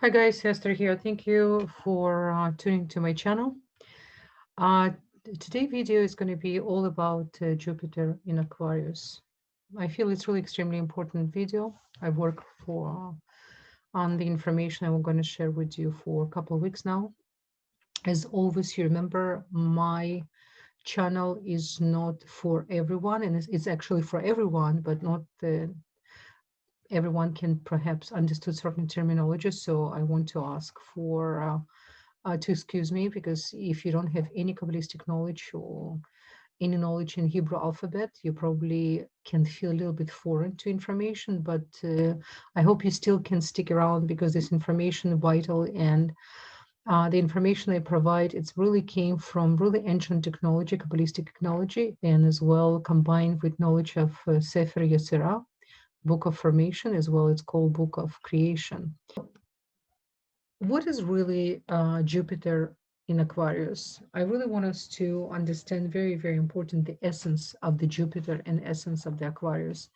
Hi guys, Esther here. Thank you for tuning to my channel. Uh, Today video is going to be all about Jupiter in Aquarius. I feel it's really extremely important video. I work for on the information I'm going to share with you for a couple of weeks now. As always, you remember my channel is not for everyone, and it's actually for everyone, but not everyone can perhaps understood certain terminology. So I want to ask for to excuse me, because if you don't have any Kabbalistic knowledge or any knowledge in Hebrew alphabet, you probably can feel a little bit foreign to information, but I hope you still can stick around because this information is vital, and the information I provide, it's really came from really ancient technology, Kabbalistic technology, and as well combined with knowledge of Sefer Yezirah, Book of Formation, as well it's called Book of Creation. What is really Jupiter in Aquarius? I really want us to understand very, very important the essence of the Jupiter and essence of the Aquarius.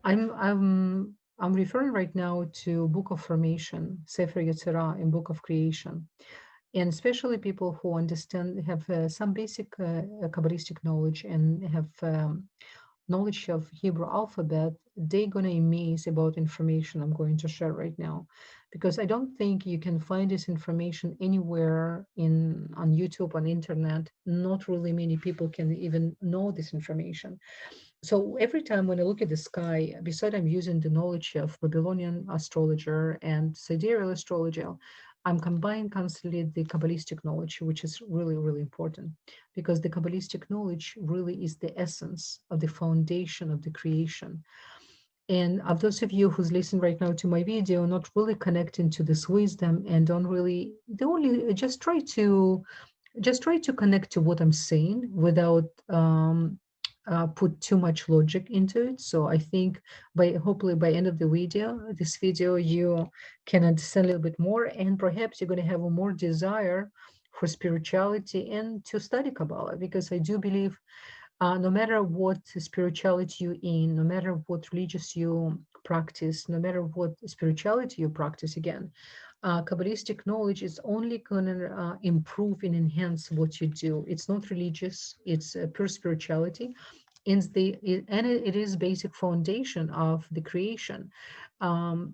I'm referring right now to Book of Formation, Sefer Yetzirah, and Book of Creation, and especially people who understand have some basic Kabbalistic knowledge and have knowledge of Hebrew alphabet, they're going to amaze about information I'm going to share right now, because I don't think you can find this information anywhere on YouTube, on internet. Not really many people can even know this information. So every time when I look at the sky, besides I'm using the knowledge of Babylonian astrologer and sidereal astrology, I'm combining constantly the Kabbalistic knowledge, which is really, really important, because the Kabbalistic knowledge really is the essence of the foundation of the creation. And of those of you who's listening right now to my video, not really connecting to this wisdom and don't really just try to connect to what I'm saying without put too much logic into it. So I think hopefully by end of this video, you can understand a little bit more, and perhaps you're going to have a more desire for spirituality and to study Kabbalah, because I do believe no matter what spirituality you're in, no matter what religious you practice, no matter what spirituality you practice, again, Kabbalistic knowledge is only going to improve and enhance what you do. It's not religious, it's pure spirituality. It is basic foundation of the creation. Um,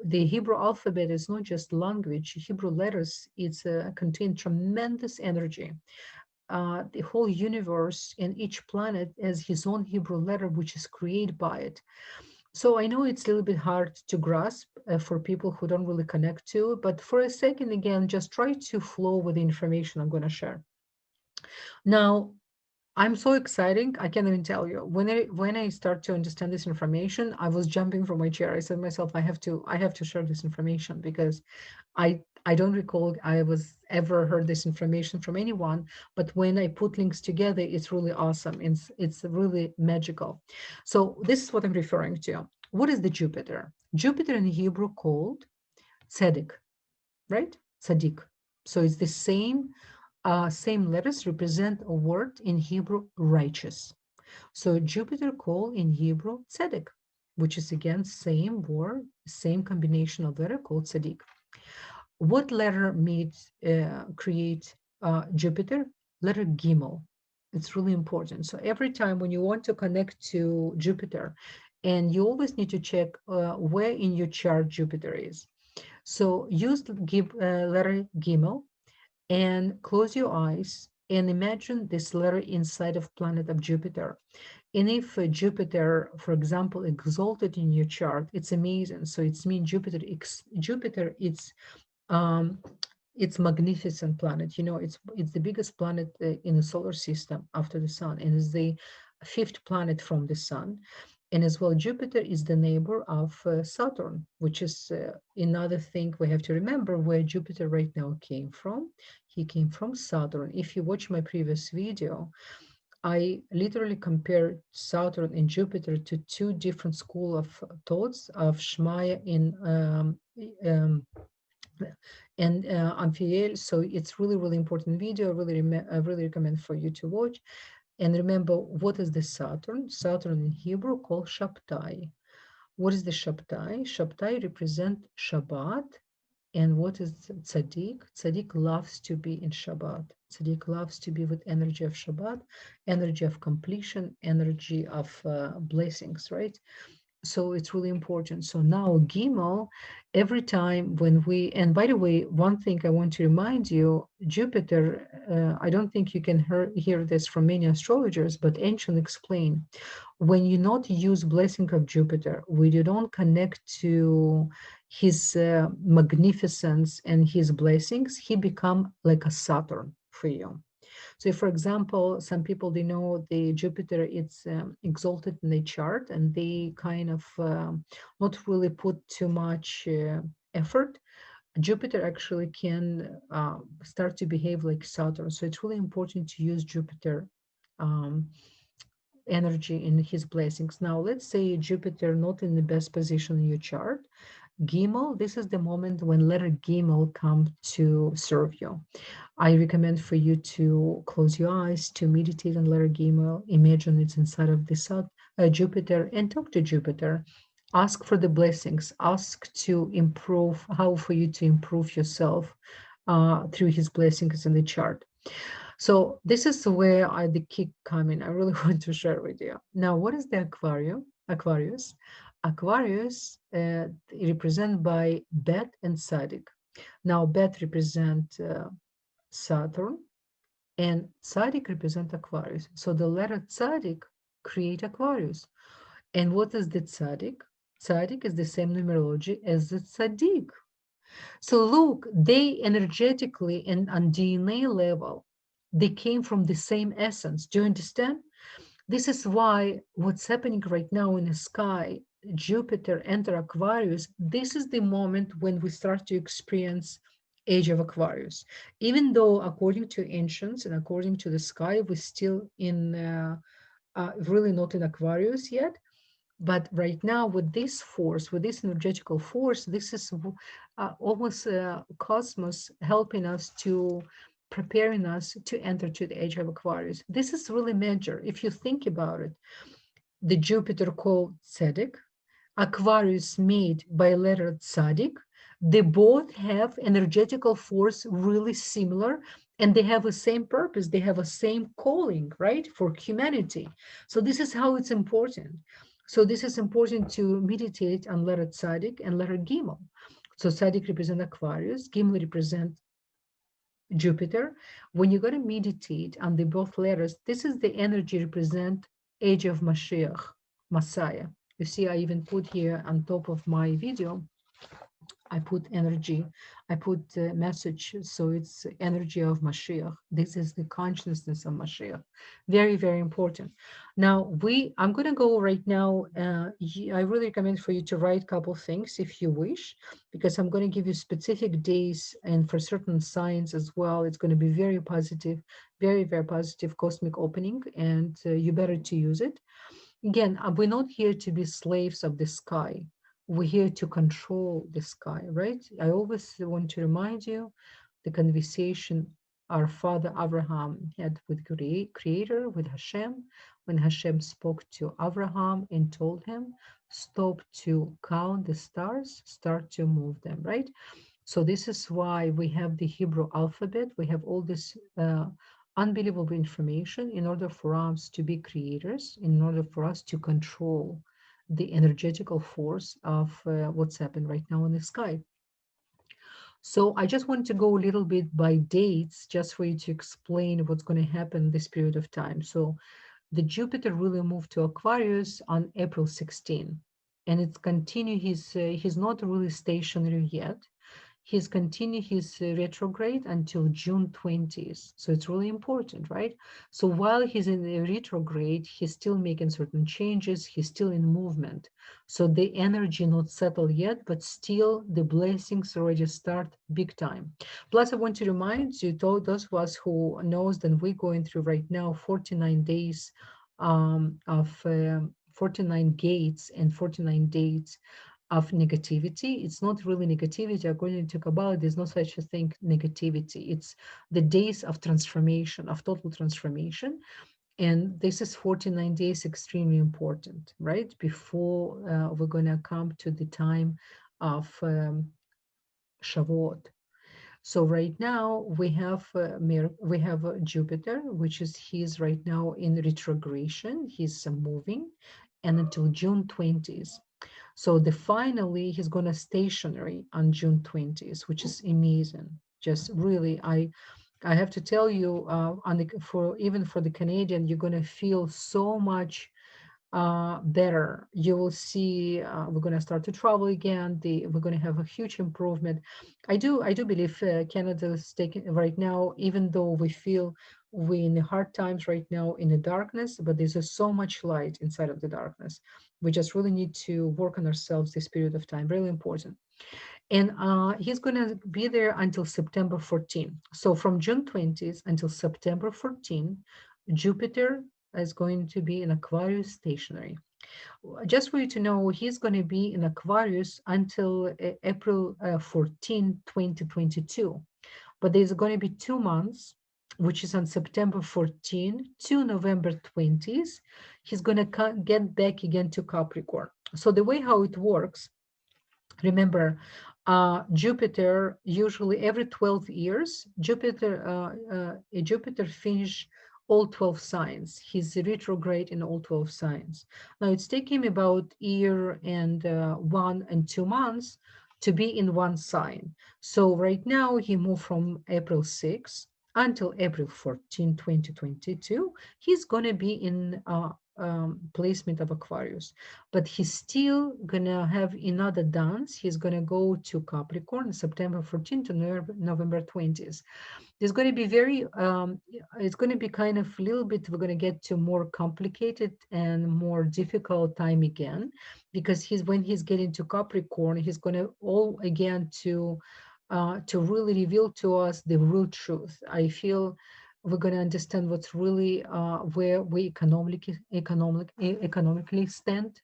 the Hebrew alphabet is not just language. Hebrew letters, contain tremendous energy. The whole universe and each planet has his own Hebrew letter, which is created by it. So I know it's a little bit hard to grasp for people who don't really connect to it, but for a second, again, just try to flow with the information I'm going to share. Now, I'm so exciting. I can't even tell you. When I start to understand this information, I was jumping from my chair. I said to myself, I have to share this information, because I don't recall I was ever heard this information from anyone. But when I put links together, it's really awesome. It's really magical. So this is what I'm referring to. What is the Jupiter? Jupiter in Hebrew called Tzedek, right? Tzaddik. So it's the same letters represent a word in Hebrew, righteous. So Jupiter called in Hebrew tzedek, which is again same word, same combination of letter called tzaddik. What letter create Jupiter? Letter Gimel. It's really important. So every time when you want to connect to Jupiter, and you always need to check where in your chart Jupiter is. So use letter Gimel and close your eyes and imagine this letter inside of planet of Jupiter. And if Jupiter, for example, exalted in your chart, it's amazing. So it's mean Jupiter, um, it's magnificent planet. You know, it's the biggest planet in the solar system after the sun, and is the fifth planet from the sun. And as well, Jupiter is the neighbor of Saturn, which is another thing we have to remember where Jupiter right now came from. He came from Saturn. If you watch my previous video, I literally compared Saturn and Jupiter to two different school of thoughts of Shmaya um, and Amphiel. So it's really, really important video. I really recommend for you to watch. And remember, what is the Saturn? Saturn in Hebrew called Shabtai. What is the Shabtai? Shabtai represent Shabbat And what is tzaddik? Tzaddik loves to be in Shabbat. Tzaddik loves to be with energy of Shabbat, energy of completion, energy of blessings, right? So it's really important. So now Gimel, every time when we, and by the way, one thing I want to remind you, Jupiter, I don't think you can hear this from many astrologers, but ancient explain, when you not use blessing of Jupiter, when you don't connect to his magnificence and his blessings, he become like a Saturn for you. So, for example, some people they know the Jupiter it's exalted in the chart, and they kind of not really put too much effort. Jupiter actually can start to behave like Saturn. So it's really important to use Jupiter um, energy in his blessings. Now, let's say Jupiter not in the best position in your chart. Gimel, this is the moment when letter Gimel come to serve you. I recommend for you to close your eyes, to meditate on letter Gimel, imagine it's inside of the sun, Jupiter, and talk to Jupiter. Ask for the blessings. Ask to improve, how for you to improve yourself through his blessings in the chart. So this is where the kick come in. I really want to share with you. Now, what is the Aquarius? Aquarius represented by Bet and Sadik. Now, Bet represent Saturn, and Sadik represent Aquarius. So the letter Sadik create Aquarius. And what is the Tzaddik? Tzaddik is the same numerology as the Tzaddik. So look, they energetically and on DNA level, they came from the same essence. Do you understand? This is why what's happening right now in the sky, Jupiter enter Aquarius, this is the moment when we start to experience age of Aquarius. Even though according to ancients and according to the sky, we're still in really not in Aquarius yet, but right now, with this force, with this energetical force, this is almost cosmos helping us to preparing us to enter to the age of Aquarius. This is really major. If you think about it, the Jupiter called Tzedek, Aquarius made by letter Tzadik, they both have energetical force really similar, and they have the same purpose. They have a same calling, right, for humanity. So this is how it's important. So this is important to meditate on letter Tzadik and letter Gimel. So Tzadik represent Aquarius, Gimel represent Jupiter. When you're going to meditate on the both letters, this is the energy represent age of Mashiach, Messiah. You see, I even put here on top of my video, I put energy, I put message. So it's energy of Mashiach. This is the consciousness of Mashiach. Very, very important. Now I'm going to go right now. I really recommend for you to write a couple things if you wish, because I'm going to give you specific days, and for certain signs as well. It's going to be very positive, very, very positive cosmic opening, and you better to use it. Again, we're not here to be slaves of the sky. We're here to control the sky, right? I always want to remind you the conversation our father Abraham had with Creator, with Hashem, when Hashem spoke to Abraham and told him, stop to count the stars, start to move them, right? So this is why we have the Hebrew alphabet. We have all this unbelievable information in order for us to be creators, in order for us to control the energetical force of what's happened right now in the sky. So I just want to go a little bit by dates, just for you to explain what's going to happen this period of time. So the Jupiter really moved to Aquarius on April 16, and it's continued. He's not really stationary yet. He's continued his retrograde until June 20th. So it's really important, right? So while he's in the retrograde, he's still making certain changes. He's still in movement. So the energy not settled yet, but still the blessings already start big time. Plus, I want to remind you, those of us who knows that we're going through right now 49 days of 49 gates and 49 days of negativity. It's not really negativity. According to Kabbalah, there's no such a thing, negativity. It's the days of transformation, of total transformation. And this is 49 days, extremely important, right? Before we're going to come to the time of Shavuot. So right now we have Jupiter, which is he's right now in retrogression. He's moving, and until June 20th. So the finally he's gonna stationary on June 20th, which is amazing. Just really, I have to tell you, for even for the Canadian, you're gonna feel so much better. You will see we're going to start to travel again. We're going to have a huge improvement. I do believe Canada is taking right now, even though we feel we in the hard times right now in the darkness, but there's so much light inside of the darkness. We just really need to work on ourselves this period of time. Really important. And he's going to be there until September 14. So from June 20th until September 14, Jupiter is going to be in Aquarius stationary. Just for you to know, he's going to be in Aquarius until April 14, 2022. But there's going to be 2 months, which is on September 14 to November 20th. He's going to get back again to Capricorn. So the way how it works, remember, Jupiter usually every 12 years, Jupiter finish all 12 signs. He's retrograde in all 12 signs. Now it's taking him about year and 1 and 2 months to be in one sign. So right now he moved from April 6th until April 14, 2022. He's going to be in placement of Aquarius, but he's still gonna have another dance. He's gonna go to Capricorn September 14th to November 20th. There's going to be it's going to be kind of a little bit, we're going to get to more complicated and more difficult time again, because when he's getting to Capricorn, he's going to all again to really reveal to us the real truth. I feel we're going to understand what's really where we economically stand,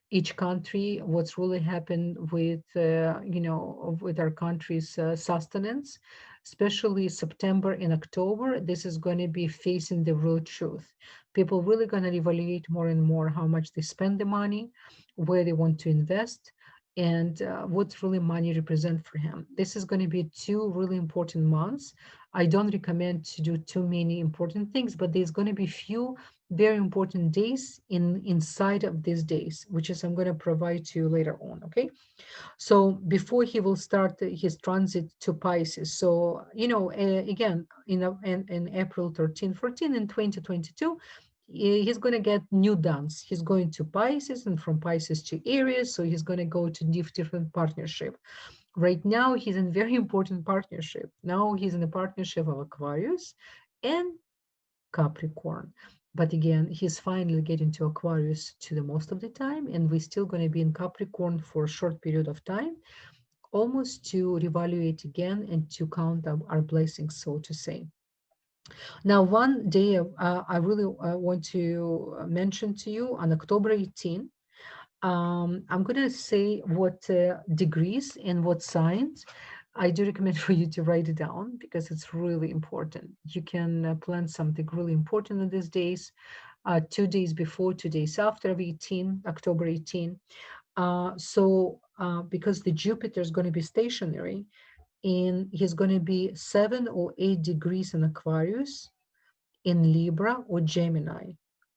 each country, what's really happened with with our country's sustenance, especially September and October. This is going to be facing the real truth. People really going to evaluate more and more how much they spend the money, where they want to invest, and what really money represent for him. This is going to be 2 really important months. I don't recommend to do too many important things, but there's going to be few very important days inside of these days, which is I'm going to provide to you later on. Okay, so before he will start his transit to Pisces. So again, in April 13, 14 in 2022, he's going to get new dance. He's going to Pisces, and from Pisces to Aries, so he's going to go to different partnership. Right now he's in very important partnership. Now he's in a partnership of Aquarius and Capricorn. But again, he's finally getting to Aquarius to the most of the time, and we're still going to be in Capricorn for a short period of time, almost to reevaluate again and to count our blessings, so to say. Now, one day I really want to mention to you on October 18. I'm going to say what degrees and what signs. I do recommend for you to write it down because it's really important. You can plan something really important in these days, 2 days before, 2 days after of 18, October 18. Because the Jupiter is going to be stationary, and he's going to be 7 or 8 degrees in Aquarius, in Libra or Gemini,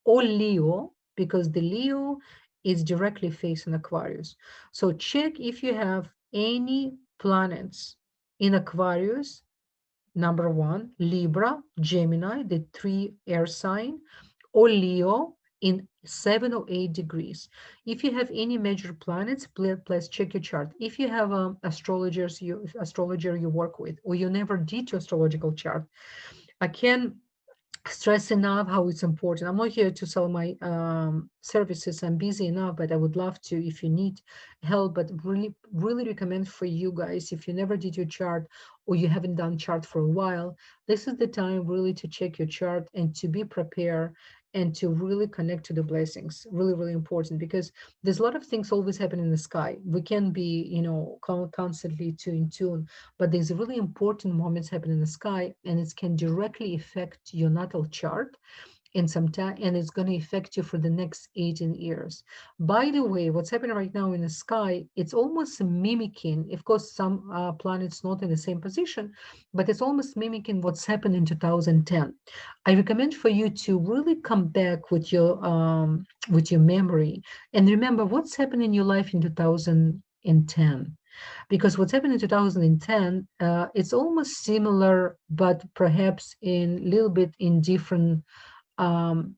or Leo, because the Leo is directly facing Aquarius. So check if you have any planets in Aquarius, number 1, Libra, Gemini, the 3 air sign, or Leo in 7 or 8 degrees. If you have any major planets, please check your chart. If you have astrologer you work with, or you never did your astrological chart, I can stress enough how it's important. I'm not here to sell my services. I'm busy enough, but I would love to if you need help. But really, really recommend for you guys, if you never did your chart or you haven't done chart for a while, this is the time really to check your chart and to be prepared and to really connect to the blessings. Really, really important, because there's a lot of things always happen in the sky. We can be, constantly in tune, but there's really important moments happen in the sky, and it can directly affect your natal chart. in some time, and it's going to affect you for the next 18 years. By the way, what's happening right now in the sky, it's almost mimicking, of course, some planets not in the same position, but it's almost mimicking what's happened in 2010. I recommend for you to really come back with your memory and remember what's happened in your life in 2010, because what's happened in 2010, it's almost similar, but perhaps in a little bit um,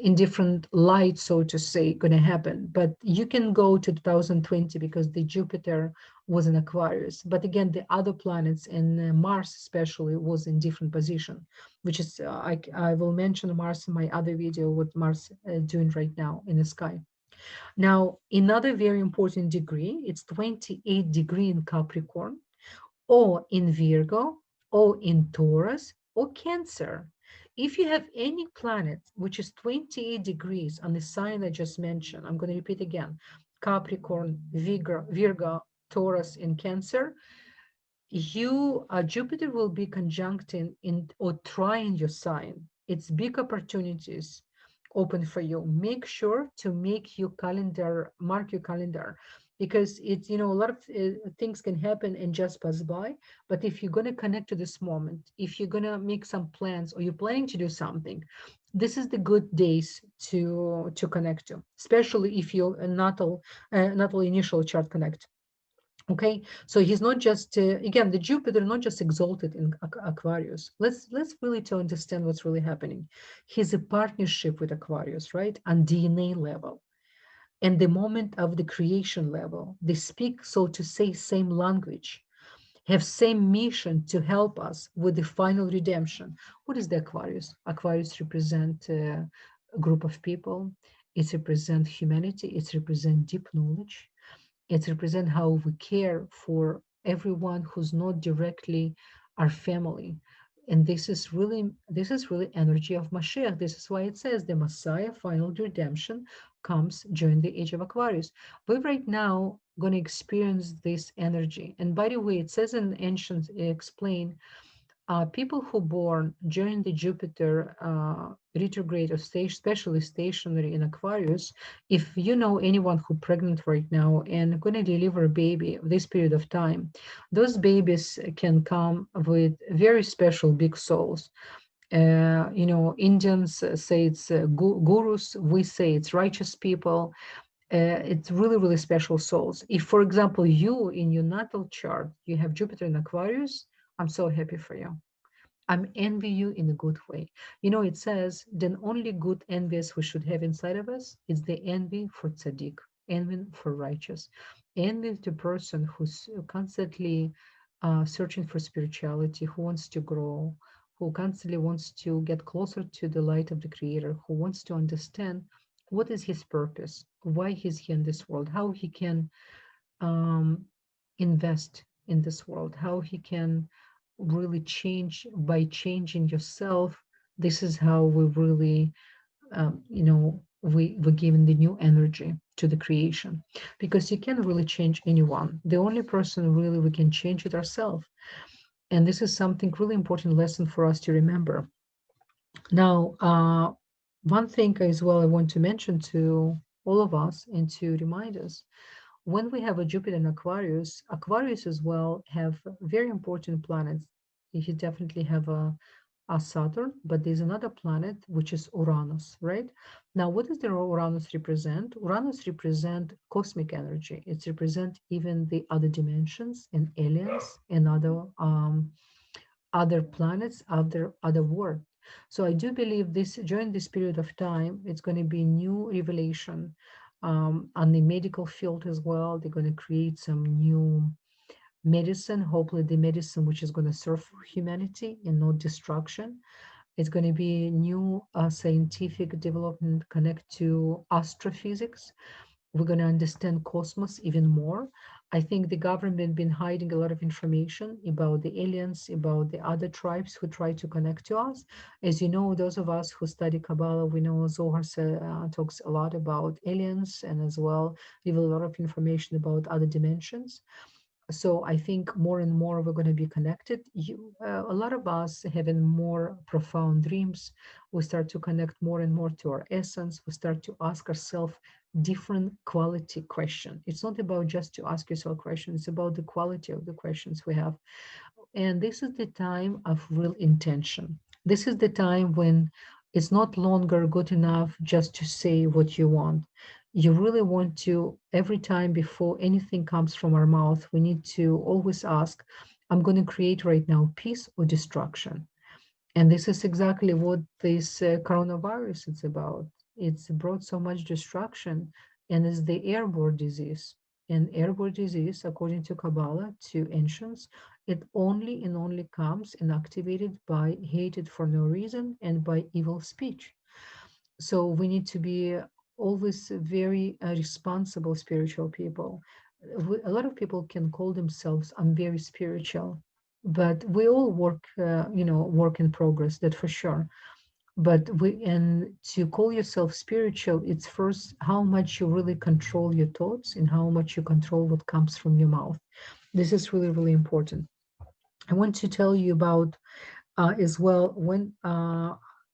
in different light, so to say, going to happen. But you can go to 2020 because the Jupiter was in Aquarius. But again, the other planets and Mars especially was in different position, which is, I will mention Mars in my other video, what Mars doing right now in the sky. Now, another very important degree, it's 28 degree in Capricorn, or in Virgo, or in Taurus, or Cancer. If you have any planet which is 28 degrees on the sign I just mentioned, I'm going to repeat again, Capricorn, Virgo, Taurus, and Cancer, Jupiter will be conjuncting in or trying your sign. It's big opportunities open for you. Make sure to make your calendar, mark your calendar, because it's, a lot of things can happen and just pass by. But if you're going to connect to this moment, if you're going to make some plans or you're planning to do something, this is the good days to connect to, especially if your natal initial chart connect. Okay, so he's not just again, the Jupiter not just exalted in Aquarius. Let's really to understand what's really happening. He's a partnership with Aquarius, right, on DNA level, and the moment of the creation level. They speak, so to say, same language, have same mission to help us with the final redemption. What is the Aquarius? Aquarius represent a group of people. It represents humanity. It represents deep knowledge. It represents how we care for everyone who's not directly our family. And this is really energy of Mashiach. This is why it says the Messiah final redemption comes during the age of Aquarius. We're right now going to experience this energy. And by the way, it says in ancient explain people who born during the Jupiter retrograde or stage, especially stationary in Aquarius, if you know anyone who pregnant right now and going to deliver a baby this period of time, those babies can come with very special big souls. Indians say it's gurus, we say it's righteous people. It's really, really special souls. If, for example, you in your natal chart, you have Jupiter in Aquarius, I'm so happy for you. I'm envy you in a good way. It says, then only good envious we should have inside of us is the envy for tzaddik, envy for righteous, envy the person who's constantly searching for spirituality, who wants to grow, who constantly wants to get closer to the light of the Creator, who wants to understand what is his purpose, why he's here in this world, how he can invest in this world, how he can really change by changing yourself. This is how we really, we're giving the new energy to the creation, because you can't really change anyone. The only person really we can change it ourselves. And this is something really important lesson for us to remember. Now, one thing as well I want to mention to all of us and to remind us, when we have a Jupiter in Aquarius, Aquarius as well have very important planets. You definitely have a Saturn, but there's another planet which is Uranus, right? Now, what does the Uranus represent? Uranus represent cosmic energy. It represents even the other dimensions and aliens and other planets, other world. So I do believe this during this period of time, it's going to be new revelation on the medical field as well. They're going to create some new medicine, hopefully the medicine which is going to serve humanity and not destruction. It's going to be new scientific development connect to astrophysics. We're going to understand cosmos even more. I think the government been hiding a lot of information about the aliens, about the other tribes who try to connect to us. As you know, those of us who study Kabbalah, we know Zohar talks a lot about aliens and as well give a lot of information about other dimensions. So I think more and more we're going to be connected. A lot of us having more profound dreams. We start to connect more and more to our essence. We start to ask ourselves different quality question. It's not about just to ask yourself questions. It's about the quality of the questions we have. And this is the time of real intention. This is the time when it's not longer good enough just to say what you want. You really want to, every time before anything comes from our mouth, we need to always ask, I'm going to create right now peace or destruction. And this is exactly what this coronavirus is about. It's brought so much destruction, and it's the airborne disease. And airborne disease, according to Kabbalah, to ancients, it only and only comes and activated by hated for no reason and by evil speech. So we need to be always very responsible spiritual people. A lot of people can call themselves, I'm very spiritual, but we all work, work in progress, that for sure. But and to call yourself spiritual, it's first how much you really control your thoughts and how much you control what comes from your mouth. This is really, really important. I want to tell you about as well when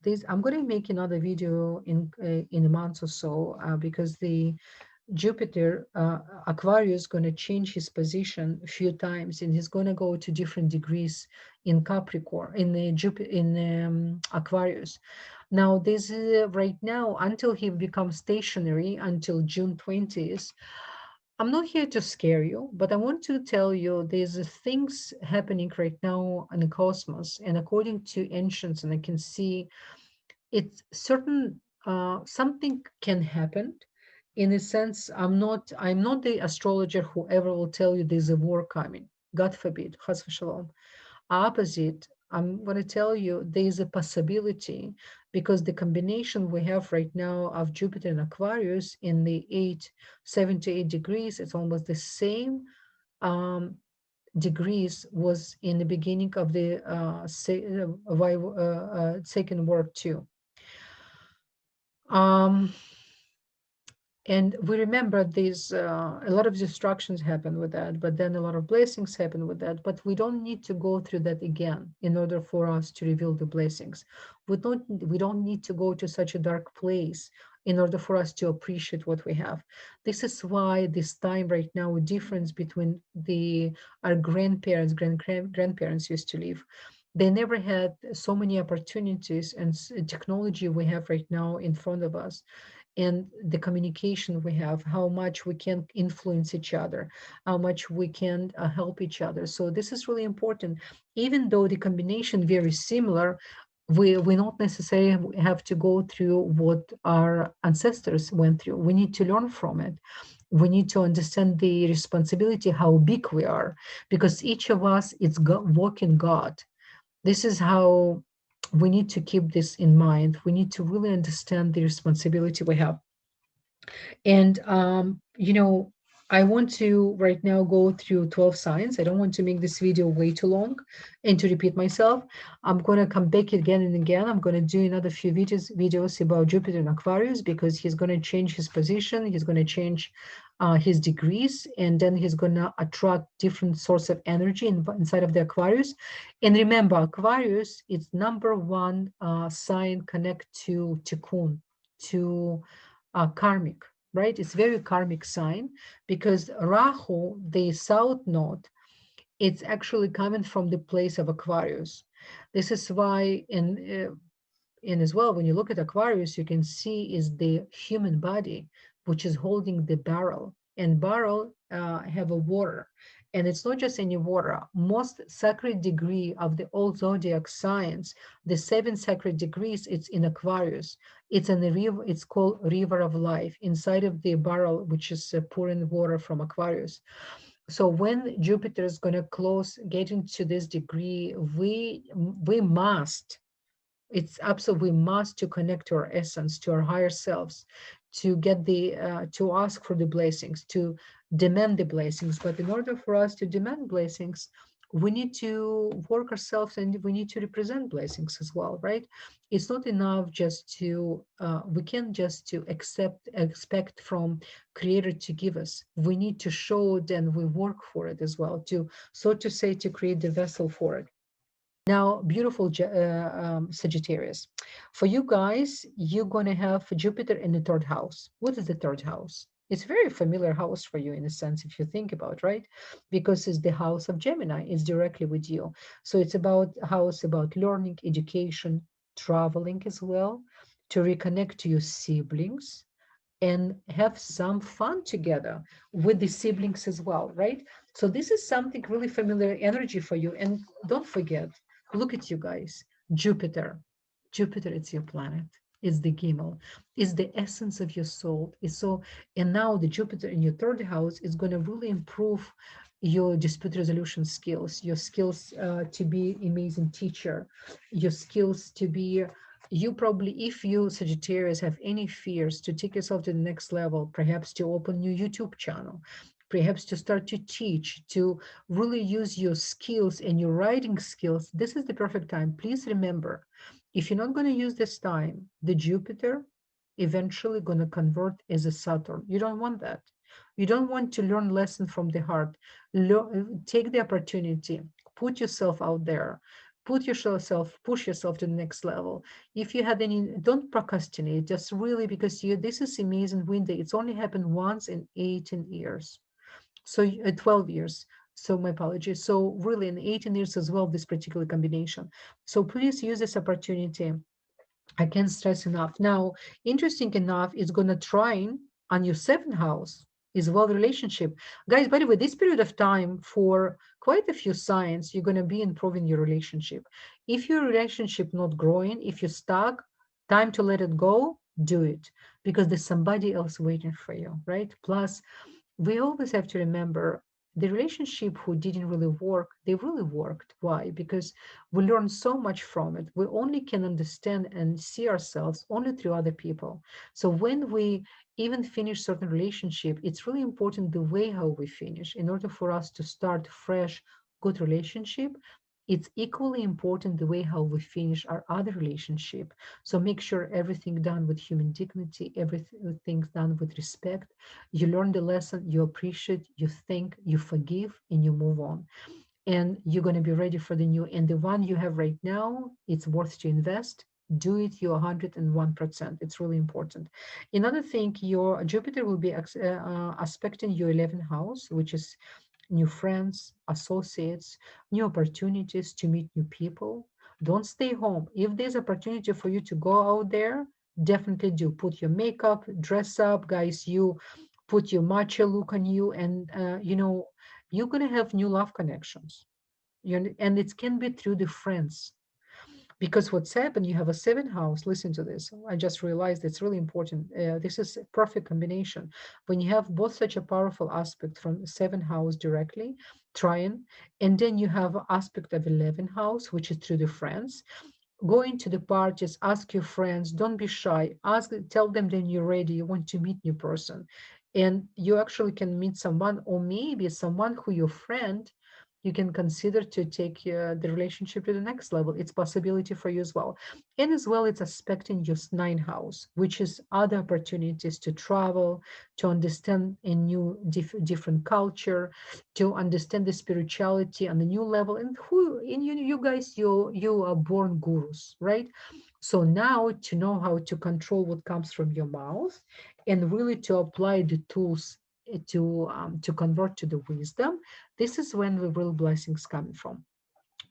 this I'm going to make another video in a month or so because the Jupiter Aquarius is going to change his position a few times, and he's going to go to different degrees in Capricorn, in the Jupiter, in Aquarius. Now, this right now until he becomes stationary until June 20th. I'm not here to scare you, but I want to tell you there's things happening right now in the cosmos, and according to ancients, and I can see it's certain something can happen. In a sense, I'm not the astrologer who ever will tell you there's a war coming. God forbid, chas v'shalom. Opposite, I'm going to tell you there's a possibility because the combination we have right now of Jupiter and Aquarius in the 7 to 8 degrees, it's almost the same um, degrees was in the beginning of the Second World too. And we remember these, a lot of destructions happen with that, but then a lot of blessings happen with that. But we don't need to go through that again in order for us to reveal the blessings. We don't need to go to such a dark place in order for us to appreciate what we have. This is why this time right now, a difference between our grandparents, grandparents used to live. They never had so many opportunities and technology we have right now in front of us, and the communication we have, how much we can influence each other, how much we can help each other. So this is really important. Even though the combination very similar, we not necessarily have to go through what our ancestors went through. We need to learn from it. We need to understand the responsibility, how big we are, because each of us is walking God. This is how we need to keep this in mind. We need to really understand the responsibility we have. And, I want to right now go through 12 signs. I don't want to make this video way too long and to repeat myself. I'm going to come back again and again. I'm going to do another few videos about Jupiter and Aquarius because he's going to change his position. He's going to change his degrees, and then he's going to attract different source of energy inside of the Aquarius. And remember, Aquarius is number one sign connect to Tikkun, to karmic, right? It's very karmic sign because Rahu, the south node, it's actually coming from the place of Aquarius. This is why in as well, when you look at Aquarius, you can see is the human body, which is holding the barrel, and barrel have a water. And it's not just any water. Most sacred degree of the all zodiac signs, the 7 sacred degrees, it's in Aquarius. It's in the river. It's called River of Life inside of the barrel, which is pouring water from Aquarius. So when Jupiter is going to get into this degree, we must. It's absolutely we must to connect to our essence, to our higher selves, to get to ask for the blessings, to demand the blessings. But in order for us to demand blessings, we need to work ourselves and we need to represent blessings as well, right? It's not enough just to we can't just to expect from creator to give us. We need to show it and we work for it as well, to so to say, to create the vessel for it. Now, beautiful Sagittarius. For you guys, you're going to have Jupiter in the third house. What is the third house? It's a very familiar house for you in a sense, if you think about, right? Because it's the house of Gemini. It's directly with you. So it's about house about learning, education, traveling as well, to reconnect to your siblings and have some fun together with the siblings as well, right? So this is something really familiar energy for you. And don't forget, look at you guys, Jupiter. Jupiter, it's your planet. It's the Gimel. It's the essence of your soul. It's so, and now the Jupiter in your third house is going to really improve your dispute resolution skills, your skills to be amazing teacher, your skills to be you probably, if you Sagittarius have any fears to take yourself to the next level, perhaps to open new YouTube channel, perhaps to start to teach, to really use your skills and your writing skills, this is the perfect time. Please remember, if you're not going to use this time, the Jupiter eventually going to convert as a Saturn. You don't want that. You don't want to learn lessons from the heart. Take the opportunity, put yourself out there, put yourself, push yourself to the next level. If you had any, don't procrastinate, just really, because you, this is amazing window. It's only happened once in 18 years. So 12 years. So my apologies. So really in 18 years as well, this particular combination. So please use this opportunity. I can't stress enough. Now, interesting enough, it's going to trine on your seventh house is well relationship. Guys, by the way, this period of time for quite a few signs, you're going to be improving your relationship. If your relationship not growing, if you're stuck, time to let it go, do it, because there's somebody else waiting for you, right? Plus, we always have to remember the relationship who didn't really work, they really worked. Why? Because we learn so much from it. We only can understand and see ourselves only through other people. So when we even finish certain relationship, it's really important the way how we finish in order for us to start fresh, good relationship. It's equally important the way how we finish our other relationship. So make sure everything done with human dignity, everything's done with respect. You learn the lesson, you appreciate, you think, you forgive, and you move on. And you're going to be ready for the new. And the one you have right now, it's worth to invest. Do it, you're 101%. It's really important. Another thing, your Jupiter will be aspecting your 11th house, which is new friends, associates, new opportunities to meet new people. Don't stay home. If there's opportunity for you to go out there, definitely do. Put your makeup, dress up, guys. You put your matcha look on you, and you're gonna have new love connections. And it can be through the friends. Because what's happened, you have a seven house. Listen to this. I just realized it's really important. This is a perfect combination. When you have both such a powerful aspect from seven house directly, trine, and then you have aspect of 11 house, which is through the friends. Go into the parties, ask your friends, don't be shy. Tell them that you're ready, you want to meet new person. And you actually can meet someone, or maybe someone who your friend you can consider to take the relationship to the next level. It's possibility for you as well. And as well, it's aspecting your ninth house, which is other opportunities to travel, to understand a new different culture, to understand the spirituality on a new level. And you guys, you are born gurus, right? So now to know how to control what comes from your mouth and really to apply the tools to convert to the wisdom, this is when the real blessings coming from.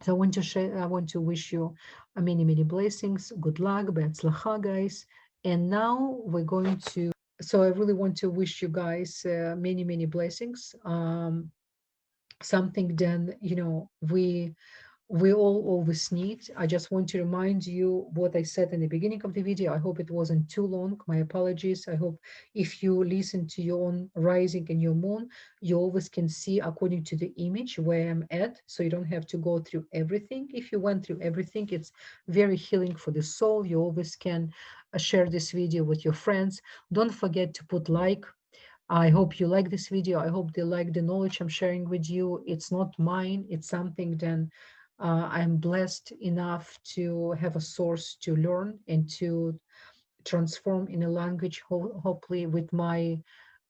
So I want to share, I want to wish you many, many blessings. Good luck, be'atzlacha, guys. And now we're going to, so I really want to wish you guys many, many blessings. Something then, we all always need. I just want to remind you what I said in the beginning of the video. I hope it wasn't too long. My apologies. I hope if you listen to your own rising and your moon, you always can see according to the image where I'm at. So you don't have to go through everything. If you went through everything, it's very healing for the soul. You always can share this video with your friends. Don't forget to put like, I hope you like this video. I hope they like the knowledge I'm sharing with you. It's not mine. It's something then I'm blessed enough to have a source to learn and to transform in a language, hopefully with my,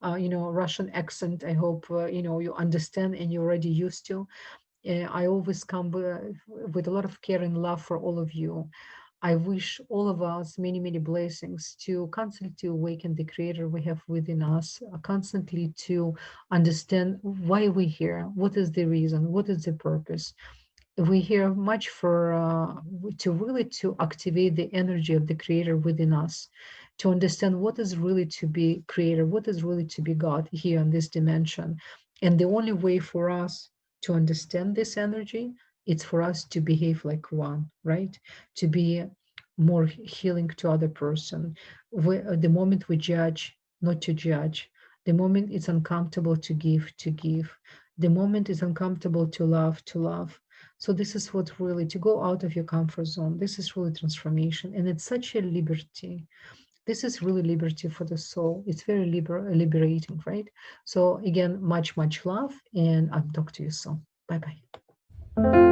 Russian accent. I hope, you understand and you're already used to. I always come with a lot of care and love for all of you. I wish all of us many, many blessings to constantly to awaken the creator we have within us, constantly to understand why we're here, what is the reason, what is the purpose. We hear much for to really to activate the energy of the creator within us, to understand what is really to be creator, what is really to be God here in this dimension. And the only way for us to understand this energy, it's for us to behave like one, right? To be more healing to other person. The moment we judge, not to judge. The moment it's uncomfortable to give. The moment it's uncomfortable to love. So this is what really to go out of your comfort zone. This is really transformation, and it's such a liberty. This is really liberty for the soul. It's very liberating, right? So again, much love, and I'll talk to you soon. Bye bye.